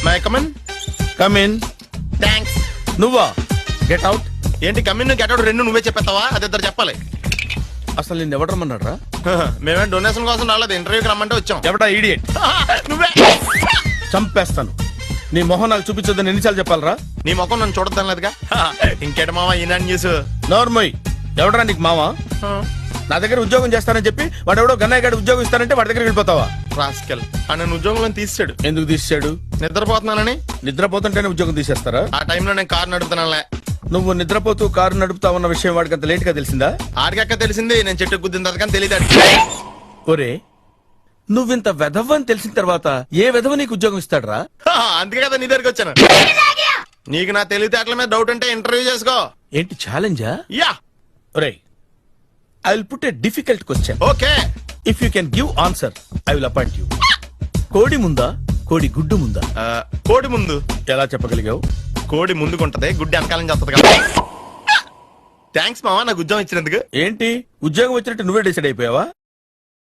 My come on. Come in. Thanks. నువ్వా? Get out. ఏంటి come in get out రెండు నువ్వే చెప్పేస్తావా? అది ఇద్దరు చెప్పాలి. అసలు నిన్ను ఎవడు రమ్మన్నాడు రా? మేమే డొనేషన్ కోసం రాలేదు, ఇంటర్వ్యూకి రమ్మంటే వచ్చాం. ఎవడా ఈడియట్? నువ్వే. చంపేస్తాను. నీ మొహం నాకు చూపించొద్దని ఎన్నిసార్లు చెప్పాలరా? నీ ముఖం నన్ను చూడద్దాం లేదుగా. ఇంకేట మామ ఈనాడు న్యూస్. నోర్మోయ్. ఎవడరా నీకు మావా? నా దగ్గర ఉద్యోగం చేస్తానని చెప్పి వాడు ఎవడో గన్నయ్య గారి ఉద్యోగం ఇస్తానంటే వాడి దగ్గర వెళ్ళిపోతావా? రాస్కెల్. నన్ను ఉద్యోగంలో తీసాడు. ఎందుకు తీసాడు? నిద్రపోతున్నానని. నిద్రపోతుంటేనే ఉద్యోగం తీసేస్తారా? ఆ టైంలో నేను కారు నడుపుతున్నానులే. నువ్వు నిద్రపోతూ కారు నడుపుతావన్న విషయం వాడికి అంత లేట్ గా తెలిసిందా? ఆడికక్క తెలిసింది, నేను చెట్టు గుద్దిన తర్వాత కానీ తెలియదు. ఒరే, నువ్వింత వెధవ్ అని తెలిసిన తర్వాత ఏ వెధవ నీకు ఉద్యోగం ఇస్తాడరా? అందుకే కదా నీ దగ్గరికి వచ్చాను. నీకు నా తెలివితేటల మీద డౌట్ అంటే ఇంటర్వ్యూ చేసుకో. ఏంటి ఛాలెంజా? యా. ఒరే, I will put a difficult question. Okay. If you can give answer I will appoint you. కోడి ముందా, కోడి గుడ్డు ముందా? కోడి ముందు. ఎలా చెప్పగలిగావు? కోడి ముందుకుంటది, గుడ్డి వెనకాలని చేస్తుంది కదా. థ్యాంక్స్ మామ నాకు ఉద్యోగం ఇచ్చినందుకు. ఏంటి ఉద్యోగం వచ్చినట్టు నువ్వే డిసైడ్ అయిపోయావా?